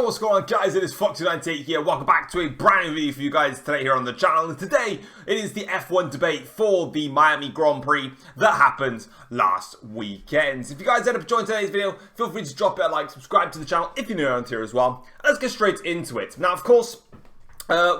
Yo, what's going on, guys? It is Fox98 here. Welcome back to a brand new video for you guys today here on the channel. And today, it is the F1 debate for the Miami Grand Prix that happened last weekend. If you guys end up enjoying today's video, feel free to drop it a like, subscribe to the channel if you're new around here as well. Let's get straight into it. Now, of course,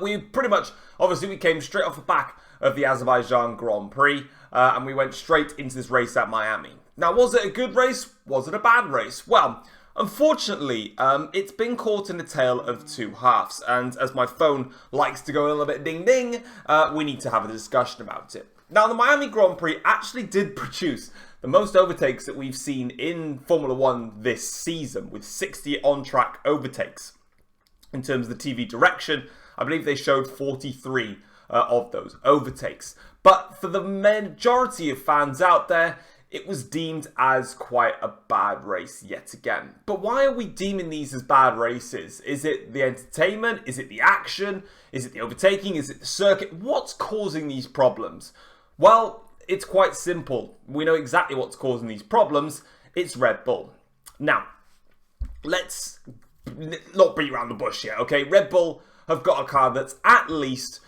we came straight off the back of the Azerbaijan Grand Prix, and we went straight into this race at Miami. Now, was it a good race? Was it a bad race? Well, unfortunately, it's been caught in a tale of two halves, and as my phone likes to go a little bit ding-ding, we need to have a discussion about it. Now, the Miami Grand Prix actually did produce the most overtakes that we've seen in Formula 1 this season, with 60 on-track overtakes. In terms of the TV direction, I believe they showed 43 of those overtakes. But for the majority of fans out there, it was deemed as quite a bad race yet again. But why are we deeming these as bad races? Is it the entertainment? Is it the action? Is it the overtaking? Is it the circuit? What's causing these problems? Well, it's quite simple. We know exactly what's causing these problems. It's Red Bull. Now, let's not beat around the bush here, okay? Red Bull have got a car that's at least,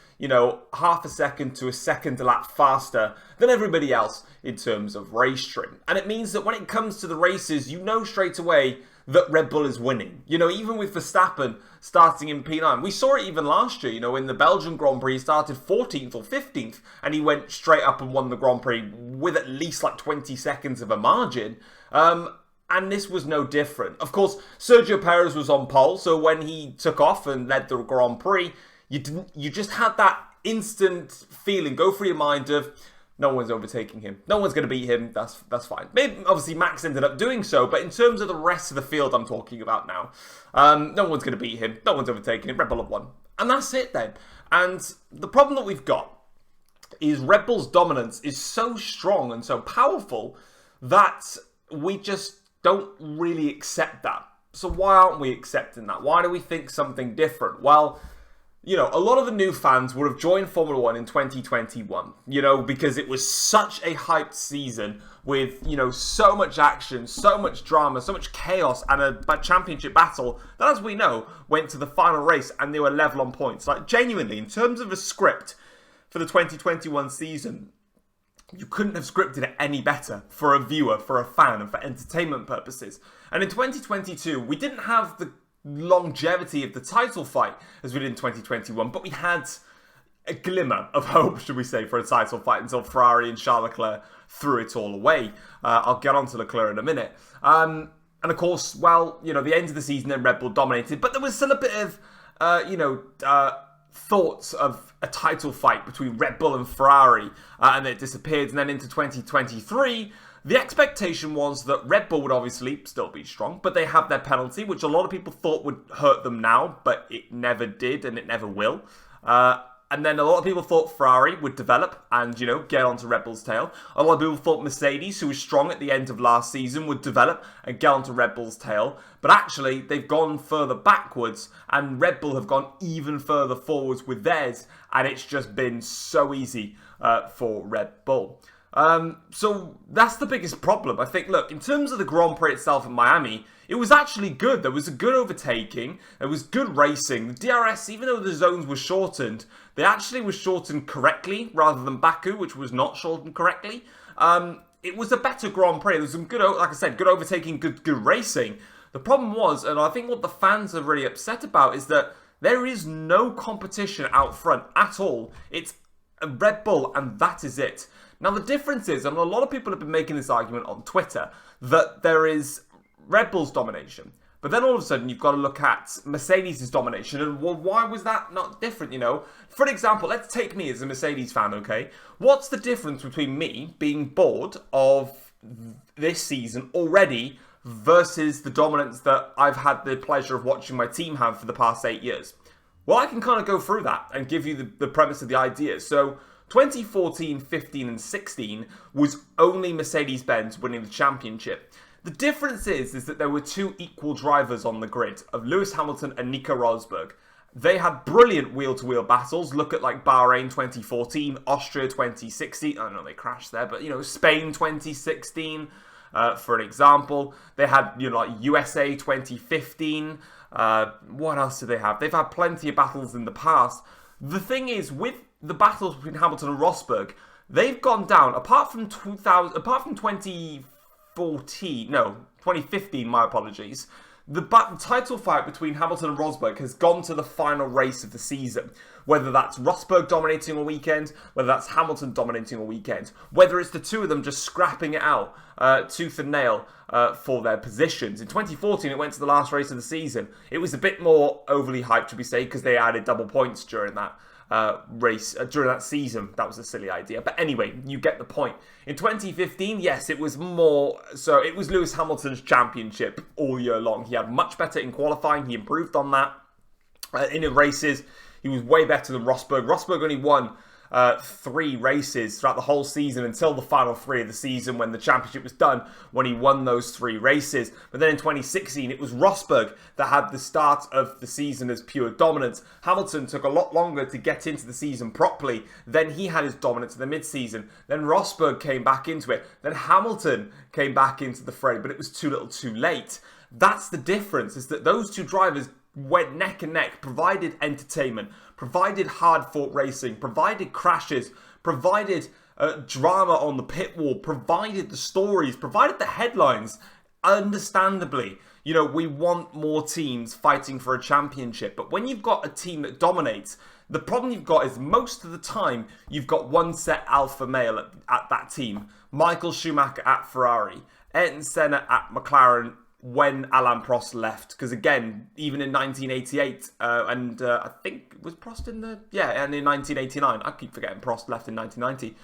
half a second to a second a lap faster than everybody else in terms of race trim. And it means that when it comes to the races, you know straight away that Red Bull is winning. Even with Verstappen starting in P9. We saw it even last year, in the Belgian Grand Prix, he started 14th or 15th, and he went straight up and won the Grand Prix with at least like 20 seconds of a margin. And this was no different. Of course, Sergio Perez was on pole, so when he took off and led the Grand Prix, you just had that instant feeling go through your mind of, no one's overtaking him. No one's going to beat him. That's fine. Maybe, obviously, Max ended up doing so, but in terms of the rest of the field I'm talking about now, no one's going to beat him. No one's overtaking him. Red Bull have won. And that's it then. And the problem that we've got is Red Bull's dominance is so strong and so powerful that we just don't really accept that. So why aren't we accepting that? Why do we think something different? Well, a lot of the new fans would have joined Formula 1 in 2021, because it was such a hyped season with, so much action, so much drama, so much chaos, and a championship battle that, as we know, went to the final race and they were level on points. Like, genuinely, in terms of a script for the 2021 season, you couldn't have scripted it any better for a viewer, for a fan, and for entertainment purposes. And in 2022, we didn't have the longevity of the title fight as we did in 2021, but we had a glimmer of hope, should we say, for a title fight until Ferrari and Charles Leclerc threw it all away. I'll get on to Leclerc in a minute. And of course, the end of the season, then Red Bull dominated, but there was still a bit of, thoughts of a title fight between Red Bull and Ferrari, and it disappeared. And then into 2023, the expectation was that Red Bull would obviously still be strong, but they have their penalty, which a lot of people thought would hurt them now, but it never did, and it never will. And then a lot of people thought Ferrari would develop and, get onto Red Bull's tail. A lot of people thought Mercedes, who was strong at the end of last season, would develop and get onto Red Bull's tail. But actually, they've gone further backwards, and Red Bull have gone even further forwards with theirs, and it's just been so easy for Red Bull. So that's the biggest problem. I think, look, in terms of the Grand Prix itself in Miami, it was actually good. There was a good overtaking. There was good racing. The DRS, even though the zones were shortened, they actually were shortened correctly rather than Baku, which was not shortened correctly. It was a better Grand Prix. There was some good, like I said, good overtaking, good racing. The problem was, and I think what the fans are really upset about, is that there is no competition out front at all. It's Red Bull, and that is it. Now, the difference is, and a lot of people have been making this argument on Twitter, that there is Red Bull's domination. But then all of a sudden, you've got to look at Mercedes' domination. And well, why was that not different, For example, let's take me as a Mercedes fan, okay? What's the difference between me being bored of this season already versus the dominance that I've had the pleasure of watching my team have for the past 8 years? Well, I can kind of go through that and give you the premise of the idea. So 2014, 15, and 16 was only Mercedes-Benz winning the championship. The difference is that there were two equal drivers on the grid of Lewis Hamilton and Nico Rosberg. They had brilliant wheel-to-wheel battles. Look at like Bahrain 2014, Austria 2016. I know they crashed there, but Spain 2016, for an example. They had like USA 2015. What else do they have? They've had plenty of battles in the past. The thing is, with the battles between Hamilton and Rosberg, they've gone down, apart from 2015, my apologies. The title fight between Hamilton and Rosberg has gone to the final race of the season. Whether that's Rosberg dominating a weekend, whether that's Hamilton dominating a weekend, whether it's the two of them just scrapping it out tooth and nail for their positions. In 2014, it went to the last race of the season. It was a bit more overly hyped, should we say, because they added double points during that race, during that season. That was a silly idea. But anyway, you get the point. In 2015, yes, it was more, so it was Lewis Hamilton's championship all year long. He had much better in qualifying. He improved on that. In the races, he was way better than Rosberg. Rosberg only won 3 races throughout the whole season until the final 3 of the season when the championship was done, when he won those 3 races. But then in 2016, it was Rosberg that had the start of the season as pure dominance. Hamilton took a lot longer to get into the season properly. Then he had his dominance in the mid-season. Then Rosberg came back into it. Then Hamilton came back into the fray, but it was too little too late. That's the difference, is that those two drivers went neck and neck, provided entertainment, provided hard-fought racing, provided crashes, provided drama on the pit wall, provided the stories, provided the headlines. Understandably, you know, we want more teams fighting for a championship, but when you've got a team that dominates, the problem you've got is most of the time you've got one set alpha male at that team. Michael Schumacher at Ferrari, Ayrton Senna at McLaren, when Alain Prost left, because again, even in 1988, I think, was Prost in the... Yeah, and in 1989, I keep forgetting Prost left in 1990,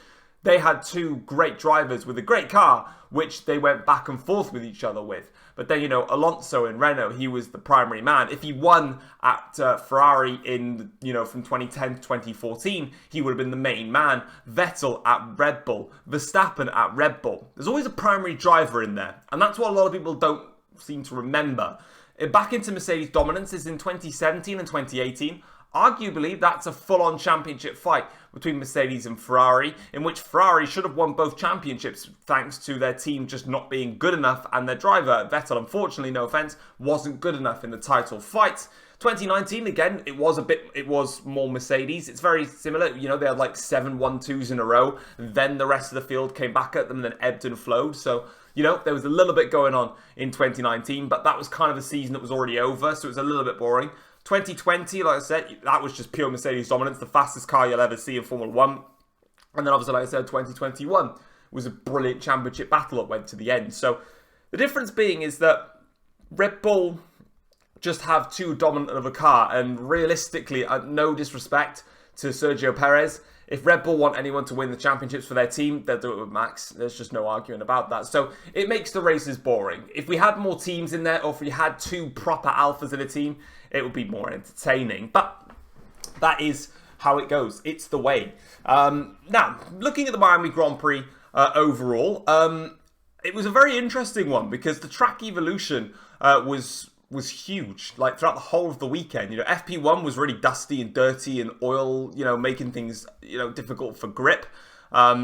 they had 2 great drivers with a great car, which they went back and forth with each other with. But then, you know, Alonso in Renault, he was the primary man. If he won at Ferrari in, you know, from 2010 to 2014, he would have been the main man. Vettel at Red Bull, Verstappen at Red Bull. There's always a primary driver in there, and that's what a lot of people don't seem to remember. Back into Mercedes dominance is in 2017 and 2018. Arguably, that's a full-on championship fight between Mercedes and Ferrari, in which Ferrari should have won both championships thanks to their team just not being good enough, and their driver, Vettel, unfortunately, no offense, wasn't good enough in the title fight. 2019, again, it was more Mercedes. It's very similar. You know, they had like 7 1-2s in a row. Then the rest of the field came back at them and then ebbed and flowed. So, you know, there was a little bit going on in 2019, but that was kind of a season that was already over, so it was a little bit boring. 2020, like I said, that was just pure Mercedes dominance, the fastest car you'll ever see in Formula 1. And then obviously, like I said, 2021 was a brilliant championship battle that went to the end. So the difference being is that Red Bull just have too dominant of a car, and realistically, no disrespect to Sergio Perez, if Red Bull want anyone to win the championships for their team, they'll do it with Max. There's just no arguing about that. So it makes the races boring. If we had more teams in there, or if we had 2 proper alphas in a team, it would be more entertaining. But that is how it goes. It's the way. Now, looking at the Miami Grand Prix overall, it was a very interesting one because the track evolution was huge, like throughout the whole of the weekend. You know, FP1 was really dusty and dirty and oil, you know, making things, you know, difficult for grip,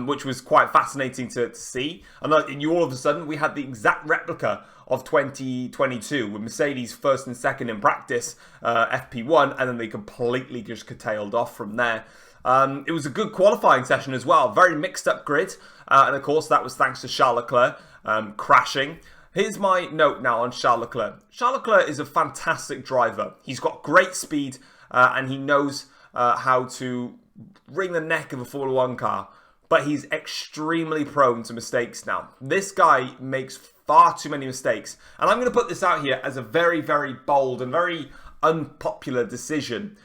which was quite fascinating to see. And all of a sudden, we had the exact replica of 2022 with Mercedes first and second in practice, FP1, and then they completely just curtailed off from there. It was a good qualifying session as well, very mixed up grid, and of course that was thanks to Charles Leclerc crashing. Here's my note now on Charles Leclerc. Charles Leclerc is a fantastic driver. He's got great speed and he knows how to wring the neck of a Formula 1 car. But he's extremely prone to mistakes now. This guy makes far too many mistakes. And I'm going to put this out here as a very, very bold and very unpopular opinion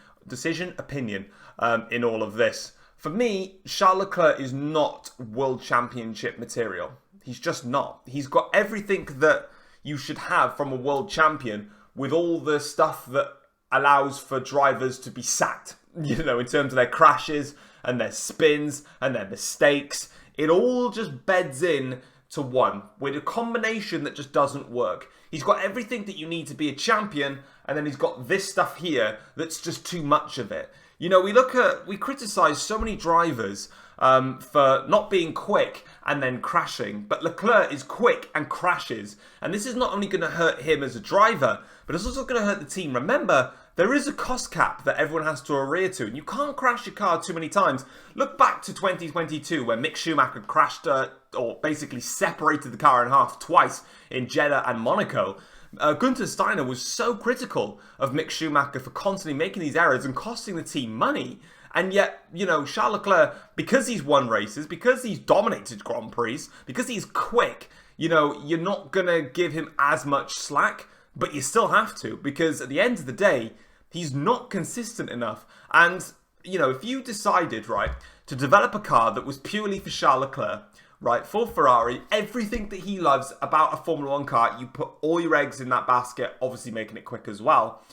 in all of this. For me, Charles Leclerc is not World Championship material. He's just not. He's got everything that you should have from a world champion, with all the stuff that allows for drivers to be sacked, you know, in terms of their crashes and their spins and their mistakes. It all just beds in to one with a combination that just doesn't work. He's got everything that you need to be a champion, and then he's got this stuff here that's just too much of it. You know, we criticize so many drivers for not being quick and then crashing. But Leclerc is quick and crashes. And this is not only going to hurt him as a driver, but it's also going to hurt the team. Remember, there is a cost cap that everyone has to adhere to, and you can't crash your car too many times. Look back to 2022 when Mick Schumacher crashed or basically separated the car in half twice in Jeddah and Monaco. Gunther Steiner was so critical of Mick Schumacher for constantly making these errors and costing the team money. And yet, you know, Charles Leclerc, because he's won races, because he's dominated Grand Prix, because he's quick, you know, you're not going to give him as much slack, but you still have to, because at the end of the day, he's not consistent enough. And, you know, if you decided, right, to develop a car that was purely for Charles Leclerc, right, for Ferrari, everything that he loves about a Formula 1 car, you put all your eggs in that basket, obviously making it quick as well,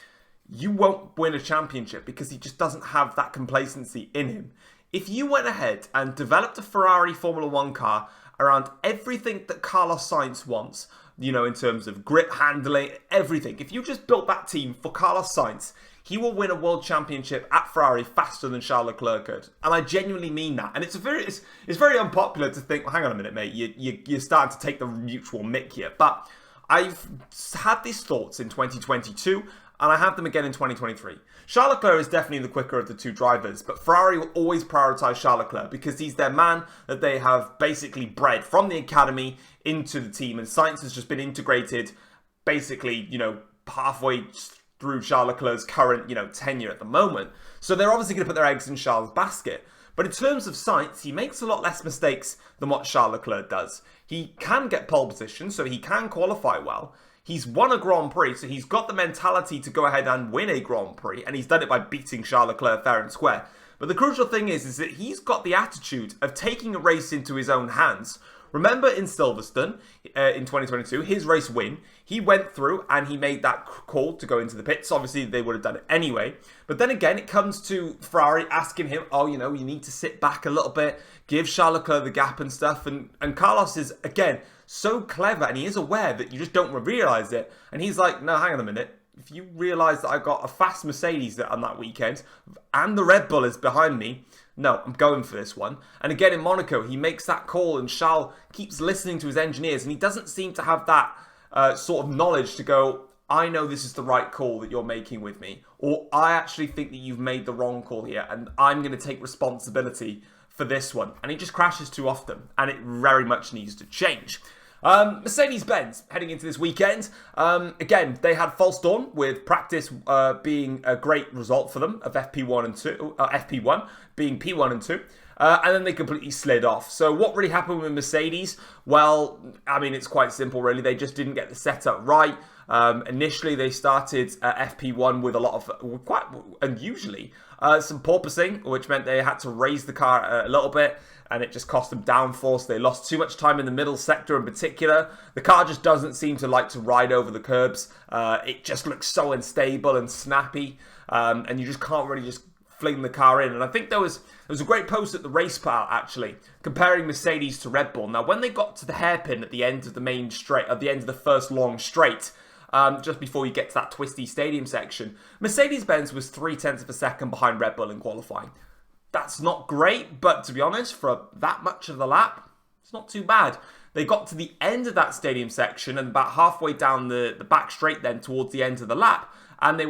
you won't win a championship because he just doesn't have that complacency in him. If you went ahead and developed a Ferrari Formula 1 car around everything that Carlos Sainz wants, you know, in terms of grip handling, everything, if you just built that team for Carlos Sainz, he will win a world championship at Ferrari faster than Charles Leclerc could. And I genuinely mean that. And it's very unpopular to think, well, hang on a minute, mate, you're starting to take the mutual mick here. But I've had these thoughts in 2022, and I have them again in 2023. Charles Leclerc is definitely the quicker of the two drivers, but Ferrari will always prioritise Charles Leclerc because he's their man that they have basically bred from the academy into the team, and Sainz has just been integrated basically, you know, halfway through Charles Leclerc's current, you know, tenure at the moment. So they're obviously going to put their eggs in Charles' basket. But in terms of Sainz, he makes a lot less mistakes than what Charles Leclerc does. He can get pole position, so he can qualify well. He's won a Grand Prix, so he's got the mentality to go ahead and win a Grand Prix, and he's done it by beating Charles Leclerc fair and square. But the crucial thing is that he's got the attitude of taking a race into his own hands. Remember in Silverstone in 2022, his race win, he went through and he made that call to go into the pits. Obviously, they would have done it anyway. But then again, it comes to Ferrari asking him, oh, you know, you need to sit back a little bit, give Charles Leclerc the gap and stuff. And Carlos is, again, so clever, and he is aware that you just don't realise it. And he's like, no, hang on a minute. If you realise that I got a fast Mercedes on that weekend and the Red Bull is behind me, no, I'm going for this one. And again, in Monaco, he makes that call and Charles keeps listening to his engineers, and he doesn't seem to have that sort of knowledge to go, I know this is the right call that you're making with me, or I actually think that you've made the wrong call here and I'm going to take responsibility for this one. And he just crashes too often, and it very much needs to change. Mercedes-Benz heading into this weekend. Again, they had false dawn with practice being a great result for them of FP1 and 2, FP1 being P1 and 2. And then they completely slid off. So what really happened with Mercedes? Well, I mean, it's quite simple, really. They just didn't get the setup right. Initially, they started FP1 with a lot of, quite unusually, some porpoising, which meant they had to raise the car a little bit, and it just cost them downforce. They lost too much time in the middle sector in particular. The car just doesn't seem to like to ride over the curbs. It just looks so unstable and snappy, and you just can't really just fling the car in. And I think there was a great post at the Race Pal, actually, comparing Mercedes to Red Bull. Now, when they got to the hairpin at the end of the main straight, at the end of the first long straight, just before you get to that twisty stadium section, Mercedes-Benz was 0.3 of a second behind Red Bull in qualifying. That's not great, but to be honest, for that much of the lap, it's not too bad. They got to the end of that stadium section and about halfway down the back straight then towards the end of the lap, and they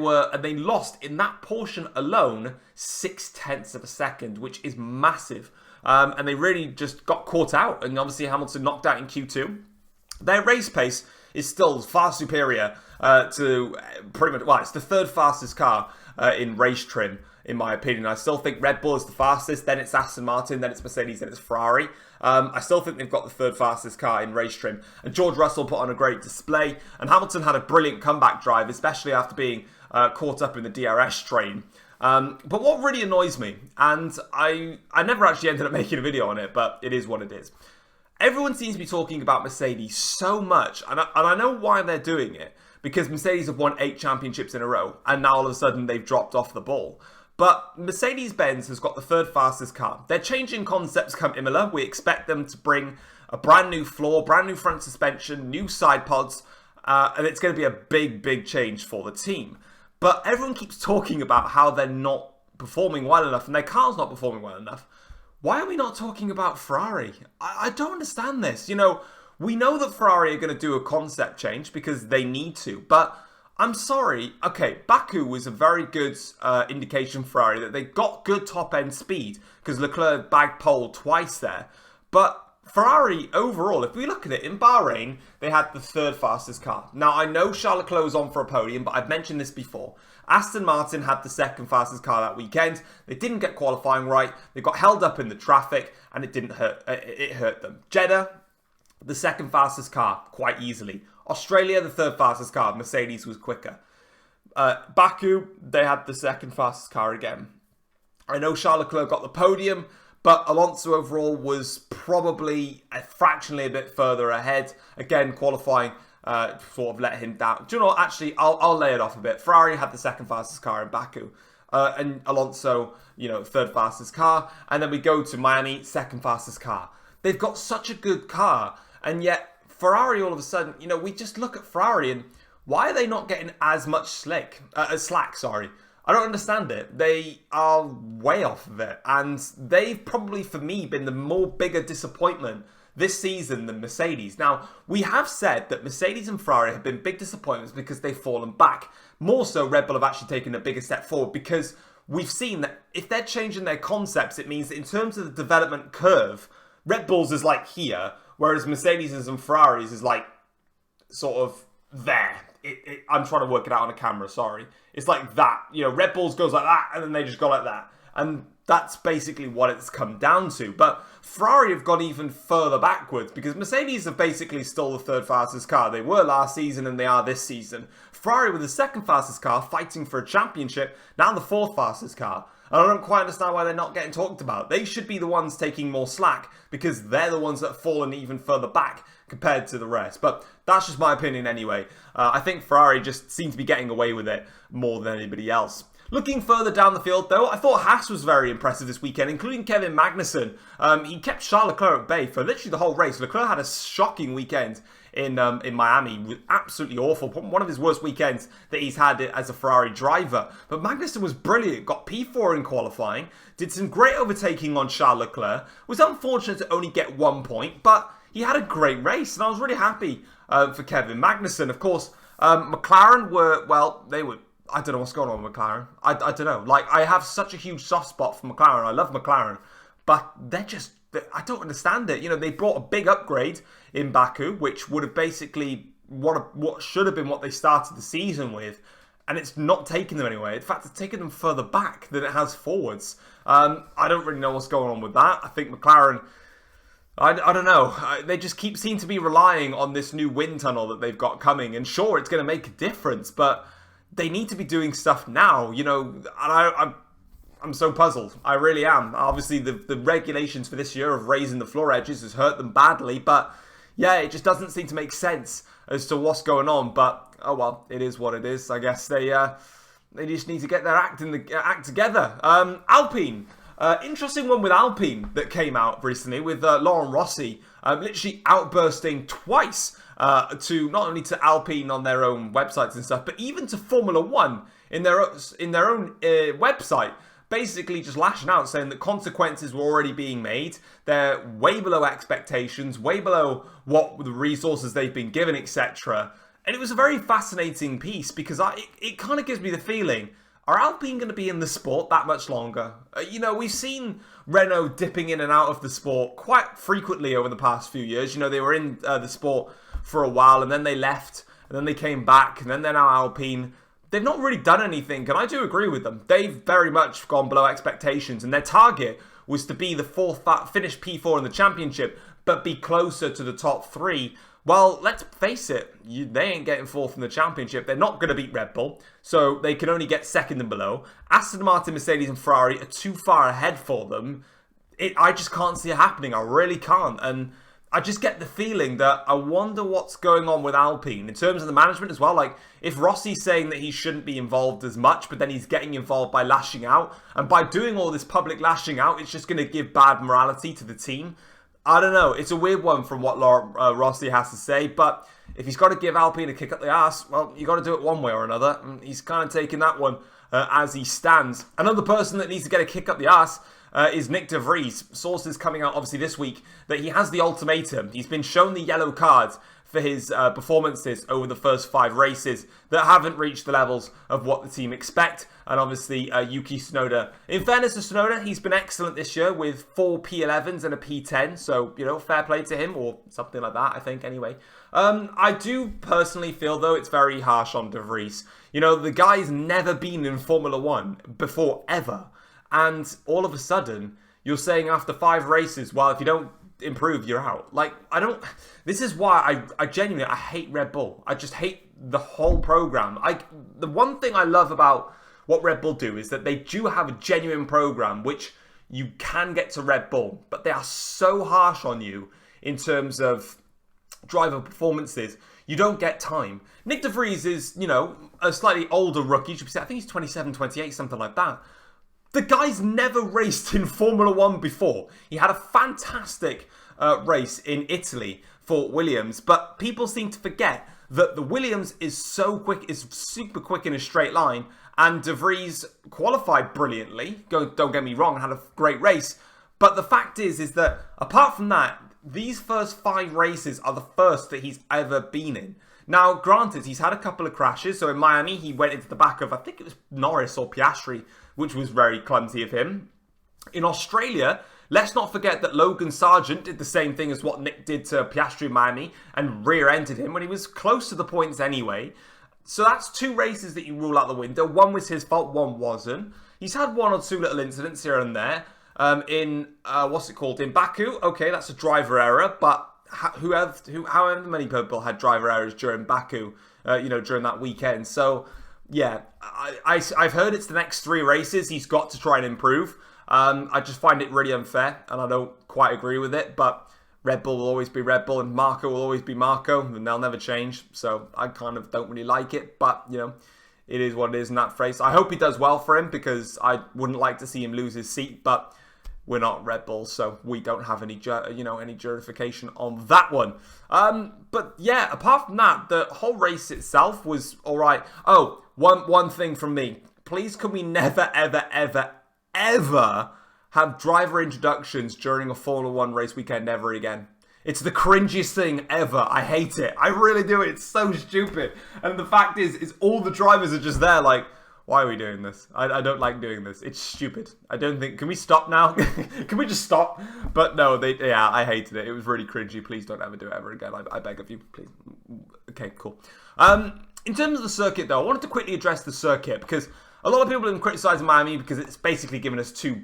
lost in that portion alone 0.6 of a second, which is massive. And they really just got caught out, and obviously Hamilton knocked out in Q2. Their race pace is still far superior to pretty much, well, it's the third fastest car in race trim, in my opinion. I still think Red Bull is the fastest, then it's Aston Martin, then it's Mercedes, then it's Ferrari. I still think they've got the third fastest car in race trim. And George Russell put on a great display, and Hamilton had a brilliant comeback drive, especially after being caught up in the DRS train. But what really annoys me, and I never actually ended up making a video on it, but it is what it is. Everyone seems to be talking about Mercedes so much, and I know why they're doing it, because Mercedes have won 8 championships in a row, and now all of a sudden they've dropped off the ball. But Mercedes-Benz has got the third fastest car. They're changing concepts come Imola. We expect them to bring a brand new floor, brand new front suspension, new side pods, and it's going to be a big, big change for the team. But everyone keeps talking about how they're not performing well enough, and their car's not performing well enough. why are we not talking about Ferrari? I don't understand this. We know that Ferrari are going to do a concept change because they need to, but I'm sorry. Okay, Baku was a very good indication for Ferrari that they got good top-end speed because Leclerc bagged pole twice there. But Ferrari, overall, if we look at it, in Bahrain, they had the third fastest car. Now, I know Charles Leclerc was on for a podium, but I've mentioned this before. Aston Martin had the second fastest car that weekend. They didn't get qualifying right. They got held up in the traffic, and it didn't hurt. It hurt them. Jeddah, the second fastest car, quite easily. Australia, the third fastest car. Mercedes was quicker. Baku, they had the second fastest car again. I know Charles Leclerc got the podium, but Alonso overall was probably fractionally a bit further ahead. Again, qualifying sort of let him down. Do you know what? Actually, I'll lay it off a bit. Ferrari had the second fastest car in Baku. And Alonso, third fastest car. And then we go to Miami, second fastest car. They've got such a good car. And yet, Ferrari all of a sudden, we just look at Ferrari and why are they not getting as much slack? I don't understand it. They are way off of it. And they've probably, for me, been the more bigger disappointment this season than Mercedes. Now, we have said that Mercedes and Ferrari have been big disappointments because they've fallen back. More so, Red Bull have actually taken a bigger step forward because we've seen that if they're changing their concepts, it means that in terms of the development curve, Red Bull's is like here, whereas Mercedes and Ferraris is like sort of there. I'm trying to work it out on a camera, sorry. It's like that. Red Bulls goes like that, and then they just go like that. And that's basically what it's come down to. But Ferrari have gone even further backwards because Mercedes have basically stole the third fastest car. They were last season and they are this season. Ferrari were the second fastest car fighting for a championship, now the fourth fastest car. And I don't quite understand why they're not getting talked about. They should be the ones taking more slack because they're the ones that have fallen even further back compared to the rest. But that's just my opinion anyway. I think Ferrari just seem to be getting away with it more than anybody else. Looking further down the field, though, I thought Haas was very impressive this weekend, including Kevin Magnussen. He kept Charles Leclerc at bay for literally the whole race. Leclerc had a shocking weekend in Miami. Absolutely awful. One of his worst weekends that he's had as a Ferrari driver. But Magnussen was brilliant. Got P4 in qualifying. Did some great overtaking on Charles Leclerc. Was unfortunate to only get 1 point, but he had a great race. And I was really happy for Kevin Magnussen. Of course, McLaren they were... I don't know what's going on with McLaren. I don't know. I have such a huge soft spot for McLaren. I love McLaren. But I don't understand it. They brought a big upgrade in Baku, which would have basically what should have been what they started the season with. And it's not taking them anywhere. In fact, it's taken them further back than it has forwards. I don't really know what's going on with that. I think McLaren... I don't know. They just seem to be relying on this new wind tunnel that they've got coming. And sure, it's going to make a difference, but... they need to be doing stuff now, and I'm so puzzled. I really am. Obviously, the regulations for this year of raising the floor edges has hurt them badly, but yeah, it just doesn't seem to make sense as to what's going on. But oh well, it is what it is. I guess they just need to get their act together. Alpine, interesting one with Alpine that came out recently with Laurent Rossi literally outbursting twice. To not only to Alpine on their own websites and stuff, but even to Formula One in their own website, basically just lashing out, saying that consequences were already being made. They're way below expectations, way below what the resources they've been given, etc. And it was a very fascinating piece because it kind of gives me the feeling, are Alpine going to be in the sport that much longer? We've seen Renault dipping in and out of the sport quite frequently over the past few years. They were in the sport for a while, and then they left, and then they came back, and then they're now Alpine. They've not really done anything, and I do agree with them. They've very much gone below expectations, and their target was to be the finish P4 in the championship, but be closer to the top three. Well, let's face it, they ain't getting fourth in the championship. They're not going to beat Red Bull, so they can only get second and below. Aston Martin, Mercedes, and Ferrari are too far ahead for them. I just can't see it happening. I really can't, and I just get the feeling that I wonder what's going on with Alpine in terms of the management as well. Like, if Rossi's saying that he shouldn't be involved as much, but then he's getting involved by lashing out, and by doing all this public lashing out, it's just going to give bad morality to the team. I don't know. It's a weird one from what Rossi has to say, but if he's got to give Alpine a kick up the arse, well, you got to do it one way or another. And he's kind of taking that one as he stands. Another person that needs to get a kick up the arse is Nyck de Vries. Sources coming out, obviously, this week that he has the ultimatum. He's been shown the yellow card for his performances over the first 5 races that haven't reached the levels of what the team expect. And obviously, Yuki Tsunoda. In fairness to Tsunoda, he's been excellent this year with 4 P11s and a P10. So, you know, fair play to him, or something like that, I think, anyway. I do personally feel, though, it's very harsh on de Vries. You know, the guy's never been in Formula 1 before, ever. And all of a sudden, you're saying after 5 races, well, if you don't improve, you're out. Like, this is why I genuinely, I hate Red Bull. I just hate the whole program. The one thing I love about what Red Bull do is that they do have a genuine program, which you can get to Red Bull, but they are so harsh on you in terms of driver performances. You don't get time. Nyck de Vries is, you know, a slightly older rookie. I think he's 27, 28, something like that. The guy's never raced in Formula 1 before. He had a fantastic race in Italy for Williams, but people seem to forget that the Williams is so quick, is super quick in a straight line, and de Vries qualified brilliantly. Don't get me wrong, had a great race. But the fact is that apart from that, these first 5 races are the first that he's ever been in. Now, granted, he's had a couple of crashes. So in Miami, he went into the back of, I think it was Norris or Piastri, which was very clumsy of him. In Australia, let's not forget that Logan Sargent did the same thing as what Nick did to Piastri in Miami and rear-ended him when he was close to the points anyway. So that's 2 races that you rule out the window. One was his fault, one wasn't. He's had 1 or 2 little incidents here and there. In Baku, okay, that's a driver error, but however many people had driver errors during Baku, during that weekend. So, yeah, I've heard it's the next 3 races he's got to try and improve. I just find it really unfair, and I don't quite agree with it, but Red Bull will always be Red Bull, and Marco will always be Marco, and they'll never change, so I kind of don't really like it, but, you know, it is what it is in that phrase. I hope he does well for him, because I wouldn't like to see him lose his seat, but we're not Red Bull, so we don't have any justification on that one. But yeah, apart from that, the whole race itself was all right. Oh, one thing from me. Please, can we never, ever, ever, ever have driver introductions during a Formula 1 race weekend ever again? It's the cringiest thing ever. I hate it. I really do. It's so stupid. And the fact is all the drivers are just there like, why are we doing this? I don't like doing this. It's stupid. I don't think... Can we stop now? Can we just stop? But no, I hated it. It was really cringy. Please don't ever do it ever again. I beg of you. Please. Okay, cool. In terms of the circuit, though, I wanted to quickly address the circuit because a lot of people have been criticising Miami because it's basically given us 2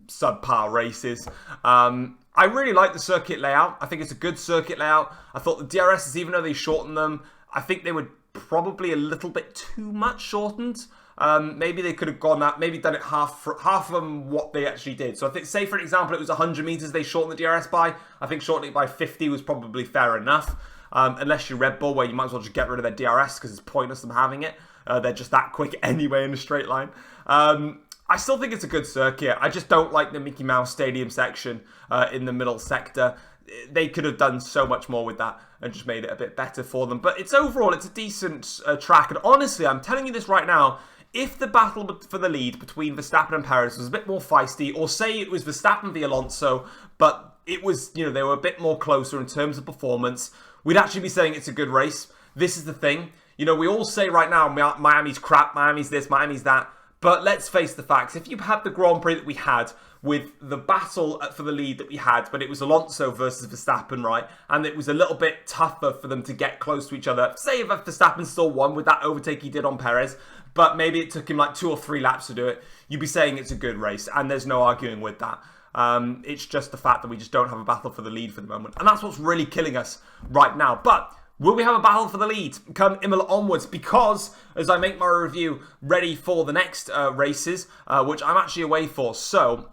subpar races. I really like the circuit layout. I think it's a good circuit layout. I thought the DRSs, even though they shortened them, I think they were probably a little bit too much shortened. Maybe they could have gone that, maybe done it half from what they actually did. So I think, say for example, it was 100 meters they shortened the DRS by. I think shortening it by 50 was probably fair enough. Unless you're Red Bull, where you might as well just get rid of their DRS because it's pointless them having it. They're just that quick anyway in a straight line. I still think it's a good circuit. I just don't like the Mickey Mouse Stadium section in the middle sector. They could have done so much more with that and just made it a bit better for them. But it's overall, it's a decent track. And honestly, I'm telling you this right now, if the battle for the lead between Verstappen and Perez was a bit more feisty, or say it was Verstappen v Alonso, but it was, they were a bit more closer in terms of performance, we'd actually be saying it's a good race. This is the thing. We all say right now, Miami's crap, Miami's this, Miami's that. But let's face the facts. If you had the Grand Prix that we had with the battle for the lead that we had, but it was Alonso versus Verstappen, right? And it was a little bit tougher for them to get close to each other. Say if Verstappen still won with that overtake he did on Perez, but maybe it took him like 2 or 3 laps to do it, you'd be saying it's a good race, and there's no arguing with that. It's just the fact that we just don't have a battle for the lead for the moment. And that's what's really killing us right now. But will we have a battle for the lead come Imola onwards? Because as I make my review ready for the next races, which I'm actually away for, so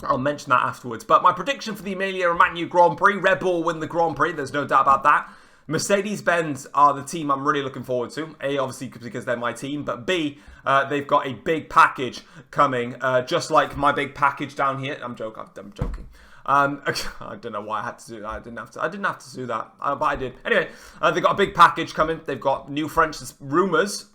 I'll mention that afterwards. But my prediction for the Emilia-Romagna Grand Prix, Red Bull win the Grand Prix, there's no doubt about that. Mercedes-Benz are the team I'm really looking forward to. A, obviously, because they're my team. But B, they've got a big package coming, just like my big package down here. I'm joking. I don't know why I had to do that. I didn't have to do that, but I did. Anyway, they've got a big package coming. They've got new French rumours.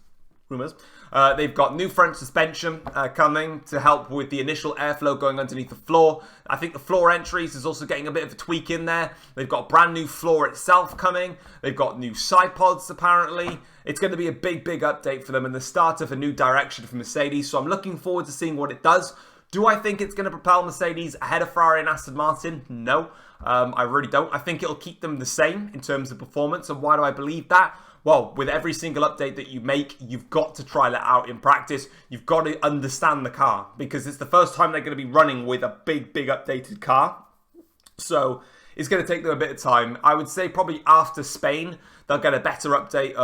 They've got new French suspension coming to help with the initial airflow going underneath the floor. I think the floor entries is also getting a bit of a tweak in there. They've got a brand new floor itself coming. They've got new side pods apparently. It's going to be a big update for them and the start of a new direction for Mercedes. So I'm looking forward to seeing what it does. Do I think it's going to propel Mercedes ahead of Ferrari and Aston Martin? No, I really don't. I think it'll keep them the same in terms of performance. And why do I believe that? Well, with every single update that you make, you've got to try that out in practice. You've got to understand the car because it's the first time they're going to be running with a big updated car. So it's going to take them a bit of time. I would say probably after Spain, they'll get a better update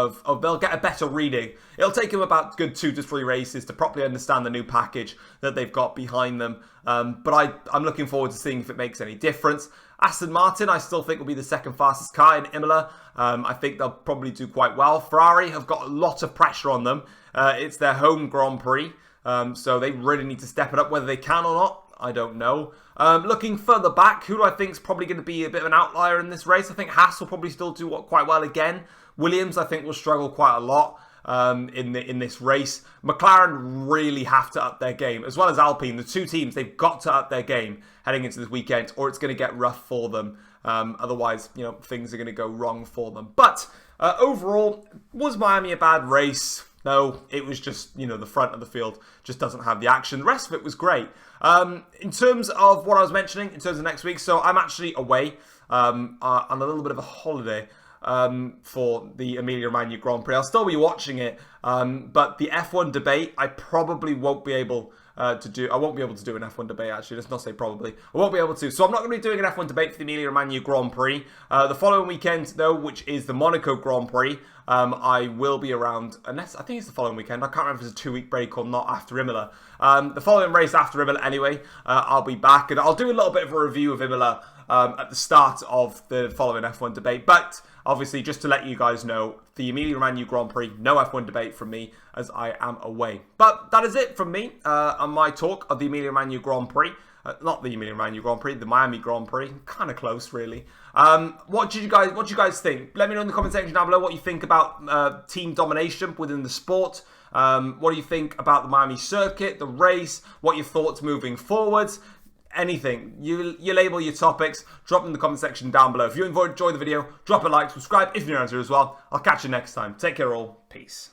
they'll get a better reading. It'll take them about good 2 to 3 races to properly understand the new package that they've got behind them. But I'm looking forward to seeing if it makes any difference. Aston Martin, I still think will be the second fastest car in Imola. I think they'll probably do quite well. Ferrari have got a lot of pressure on them. It's their home Grand Prix, so they really need to step it up. Whether they can or not, I don't know. Looking further back, who do I think is probably going to be a bit of an outlier in this race? I think Haas will probably still do quite well again. Williams, I think, will struggle quite a lot in this race. McLaren really have to up their game, as well as Alpine. The two teams, they've got to up their game heading into this weekend, or it's going to get rough for them. Otherwise, things are going to go wrong for them. But overall, was Miami a bad race? No, it was just, the front of the field just doesn't have the action. The rest of it was great. In terms of what I was mentioning, in terms of next week, so I'm actually away on a little bit of a holiday for the Emilia-Romagna Grand Prix. I'll still be watching it, but the F1 debate, I probably won't be able to do. I won't be able to do an F1 debate, actually. Let's not say probably. I won't be able to. So I'm not going to be doing an F1 debate for the Emilia-Romagna Grand Prix. The following weekend, though, which is the Monaco Grand Prix, I will be around, unless, I think it's the following weekend. I can't remember if it's a 2-week break or not after Imola. The following race after Imola, anyway, I'll be back. And I'll do a little bit of a review of Imola at the start of the following F1 debate. But obviously, just to let you guys know, the Emilia-Romagna Grand Prix, no F1 debate from me as I am away. But that is it from me on my talk of the Emilia-Romagna Grand Prix. Not the Emilia-Romagna Grand Prix, the Miami Grand Prix. Kind of close, really. What do you guys think? Let me know in the comment section down below what you think about team domination within the sport. What do you think about the Miami circuit, the race? What are your thoughts moving forwards? Anything. You label your topics, drop them in the comment section down below. If you enjoyed the video, drop a like, subscribe if you're new around here as well. I'll catch you next time. Take care all. Peace.